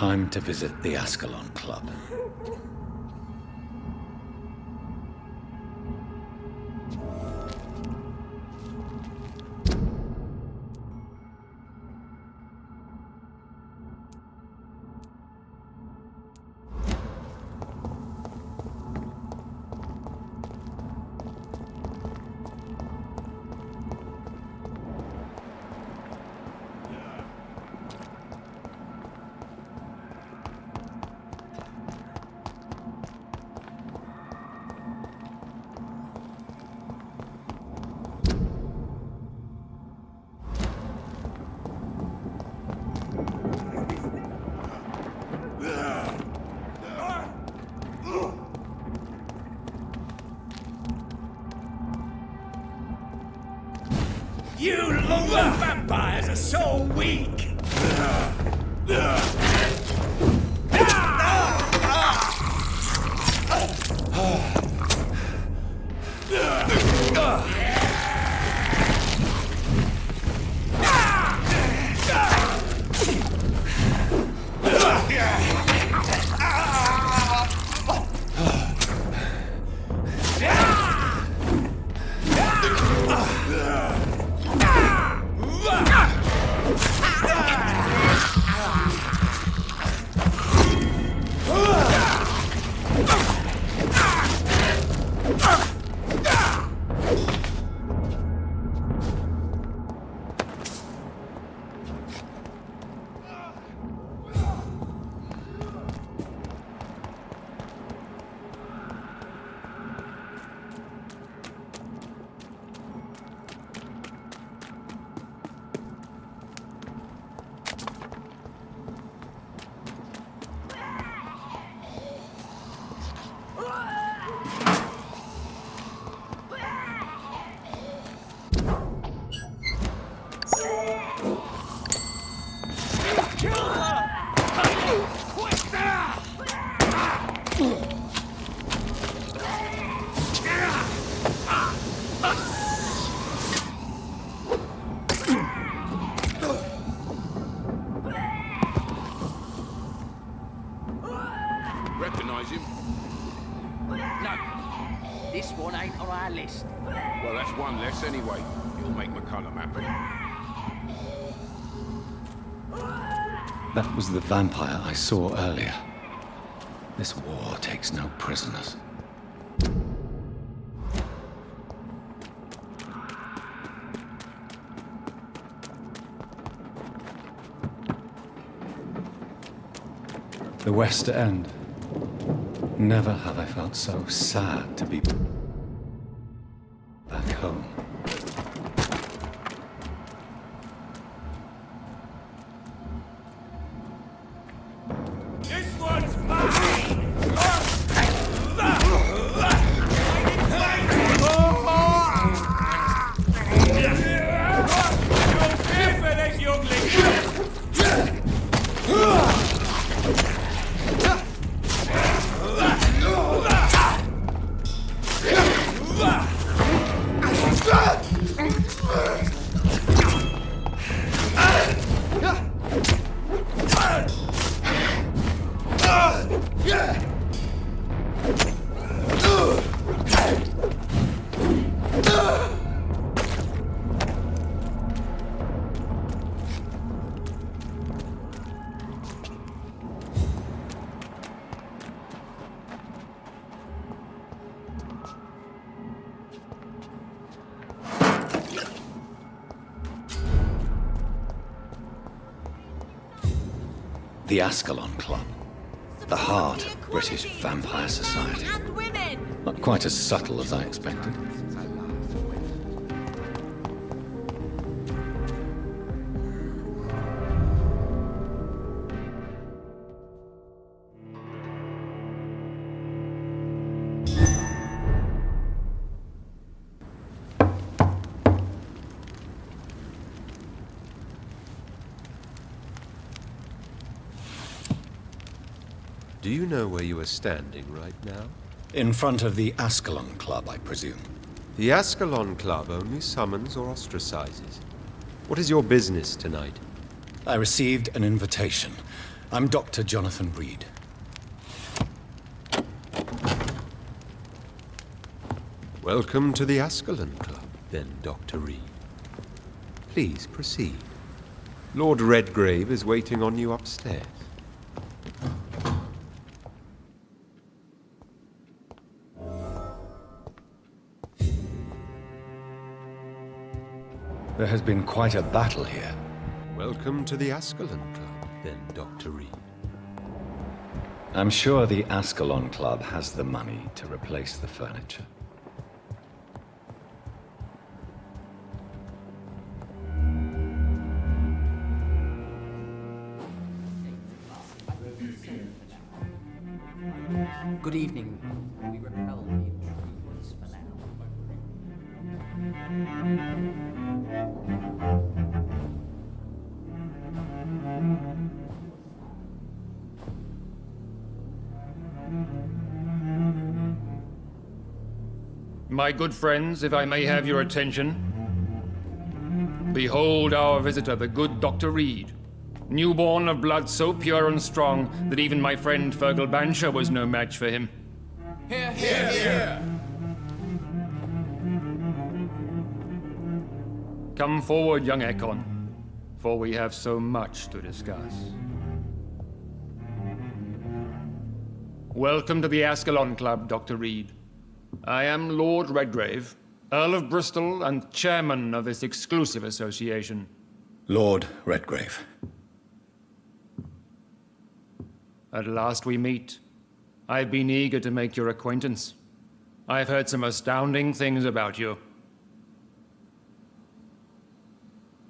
Time to visit the Ascalon Club. You lower vampires are so weak! Recognize him? No, this one ain't on our list. Well, that's one less anyway. You'll make McCullum happy. That was the vampire I saw earlier. This war takes no prisoners. The West End. Never have I felt so sad to be back home. This one's mine! You'll pay for this, youngling! The Ascalon Club. The heart of British vampire society. And women! Not quite as subtle as I expected. Do you know where you are standing right now? In front of the Ascalon Club, I presume. The Ascalon Club only summons or ostracizes. What is your business tonight? I received an invitation. I'm Dr. Jonathan Reid. Welcome to the Ascalon Club, then, Dr. Reid. Please proceed. Lord Redgrave is waiting on you upstairs. There has been quite a battle here. Welcome to the Ascalon Club, then, Dr. Reid. I'm sure the Ascalon Club has the money to replace the furniture. Good evening. We repel the intruders for now. My good friends, if I may have your attention. Behold our visitor, the good Dr. Reid. Newborn of blood so pure and strong that even my friend Fergal Bansher was no match for him. Here, here, here. Come forward, young Ekon, for we have so much to discuss. Welcome to the Ascalon Club, Dr. Reid. I am Lord Redgrave, Earl of Bristol and chairman of this exclusive association. Lord Redgrave. At last we meet. I've been eager to make your acquaintance. I've heard some astounding things about you.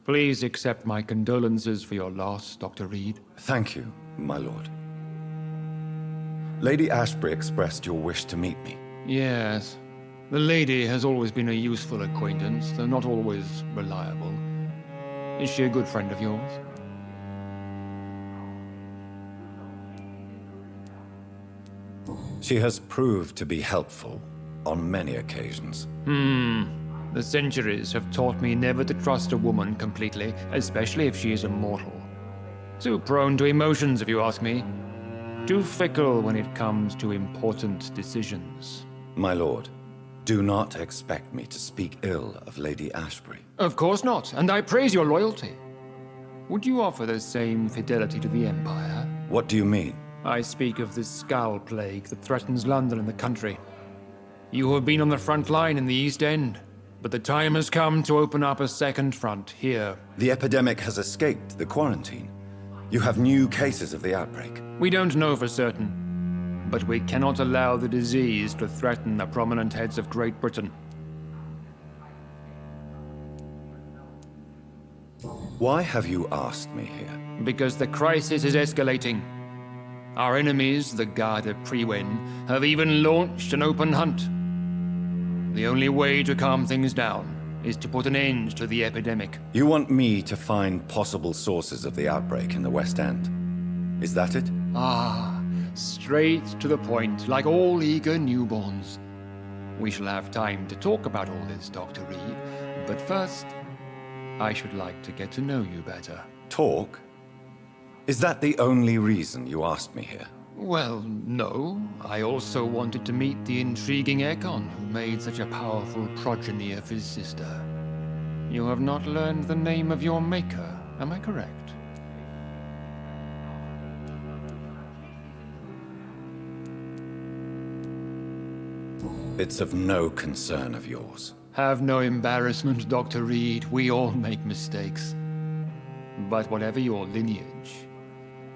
Please accept my condolences for your loss, Dr. Reid. Thank you, my lord. Lady Ashbury expressed your wish to meet me. Yes. The lady has always been a useful acquaintance, though not always reliable. Is she a good friend of yours? She has proved to be helpful on many occasions. The centuries have taught me never to trust a woman completely, especially if she is a mortal. Too prone to emotions, if you ask me. Too fickle when it comes to important decisions. My lord, do not expect me to speak ill of Lady Ashbury. Of course not, and I praise your loyalty. Would you offer the same fidelity to the Empire? What do you mean? I speak of the Skull Plague that threatens London and the country. You have been on the front line in the East End, but the time has come to open up a second front here. The epidemic has escaped the quarantine. You have new cases of the outbreak. We don't know for certain, but we cannot allow the disease to threaten the prominent heads of Great Britain. Why have you asked me here? Because the crisis is escalating. Our enemies, the Garda Priwen, have even launched an open hunt. The only way to calm things down is to put an end to the epidemic. You want me to find possible sources of the outbreak in the West End. Is that it? Ah, straight to the point, like all eager newborns. We shall have time to talk about all this, Dr. Reid, but first, I should like to get to know you better. Talk? Is that the only reason you asked me here? Well, no. I also wanted to meet the intriguing Ekon, who made such a powerful progeny of his sister. You have not learned the name of your maker, am I correct? It's of no concern of yours. Have no embarrassment, Dr. Reid. We all make mistakes. But whatever your lineage,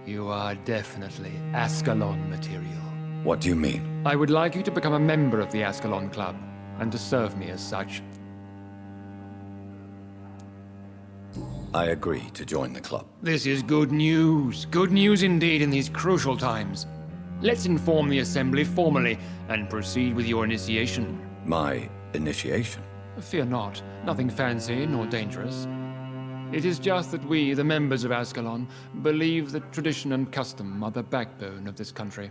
you are definitely Ascalon material. What do you mean? I would like you to become a member of the Ascalon Club, and to serve me as such. I agree to join the club. This is good news. Good news indeed in these crucial times. Let's inform the Assembly formally, and proceed with your initiation. My initiation? Fear not. Nothing fancy nor dangerous. It is just that we, the members of Ascalon, believe that tradition and custom are the backbone of this country.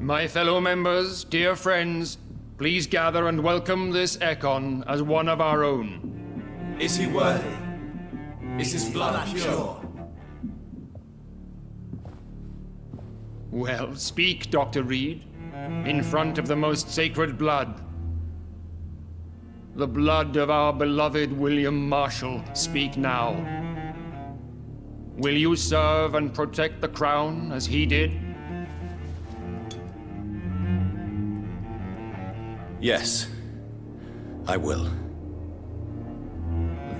My fellow members, dear friends, please gather and welcome this Ekon as one of our own. Is he worthy? Is his blood pure? Well, speak, Dr. Reid, in front of the most sacred blood. The blood of our beloved William Marshall. Speak now. Will you serve and protect the crown as he did? Yes, I will.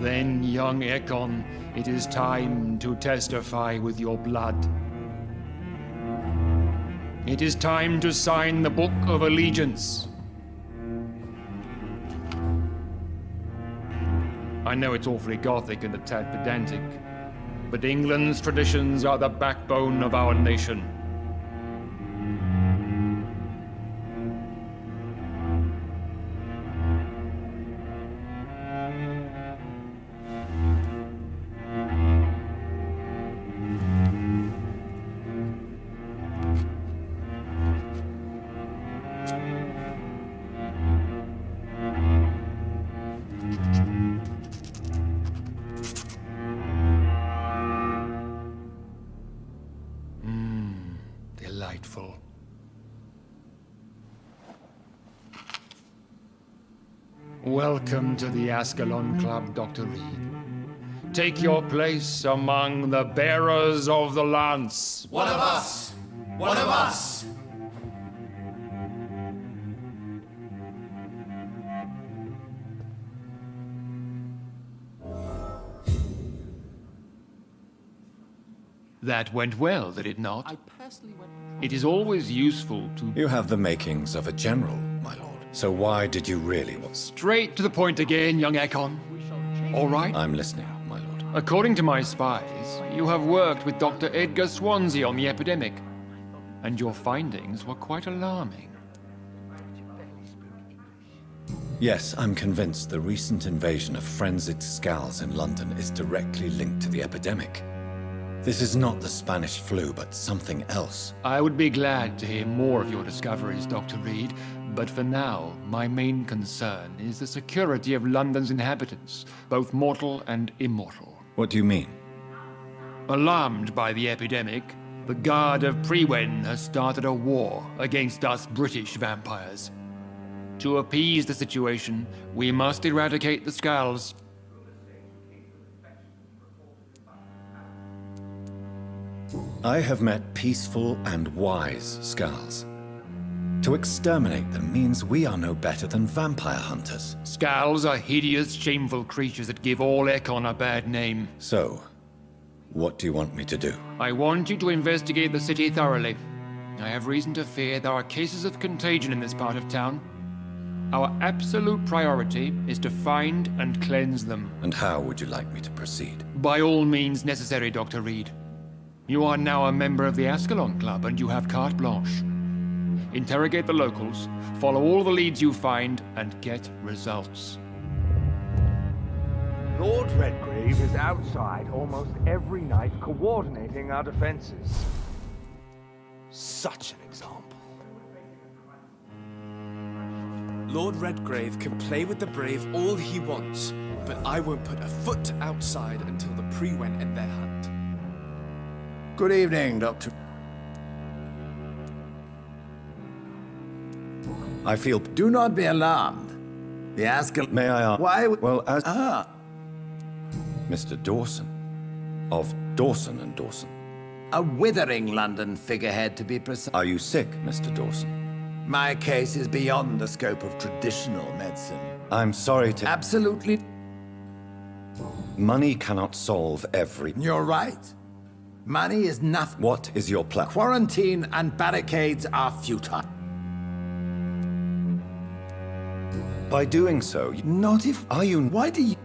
Then, young Ekon, it is time to testify with your blood. It is time to sign the Book of Allegiance. I know it's awfully gothic and a tad pedantic, but England's traditions are the backbone of our nation. Delightful. Welcome to the Ascalon Club, Dr. Reid. Take your place among the bearers of the lance. One of us! One of us! That went well, did it not? It is always useful to... You have the makings of a general, my lord. So why did you really want... Straight to the point again, young Ekon. All right? I'm listening, my lord. According to my spies, you have worked with Dr. Edgar Swansea on the epidemic, and your findings were quite alarming. Yes, I'm convinced the recent invasion of frenzied Scals in London is directly linked to the epidemic. This is not the Spanish flu, but something else. I would be glad to hear more of your discoveries, Dr. Reid, but for now, my main concern is the security of London's inhabitants, both mortal and immortal. What do you mean? Alarmed by the epidemic, the Guard of Prewen has started a war against us British vampires. To appease the situation, we must eradicate the Scals. I have met peaceful and wise Scals. To exterminate them means we are no better than vampire hunters. Scals are hideous, shameful creatures that give all Ekon a bad name. So, what do you want me to do? I want you to investigate the city thoroughly. I have reason to fear there are cases of contagion in this part of town. Our absolute priority is to find and cleanse them. And how would you like me to proceed? By all means necessary, Dr. Reid. You are now a member of the Ascalon Club, and you have carte blanche. Interrogate the locals, follow all the leads you find, and get results. Lord Redgrave is outside almost every night coordinating our defenses. Such an example. Lord Redgrave can play with the brave all he wants, but I won't put a foot outside until the Prewen end their hunt. Good evening, Doctor. I feel... Do not be alarmed. The Ascalon... May I ask... Why... Well, as... Ah, Mr. Dawson. Of Dawson and Dawson. a withering London figurehead, to be precise. Are you sick, Mr. Dawson? My case is beyond the scope of traditional medicine. I'm sorry to... Absolutely. Money cannot solve every... You're right. Money is nothing. What is your plan? Quarantine and barricades are futile. By doing so, Not if... are you... Why do you...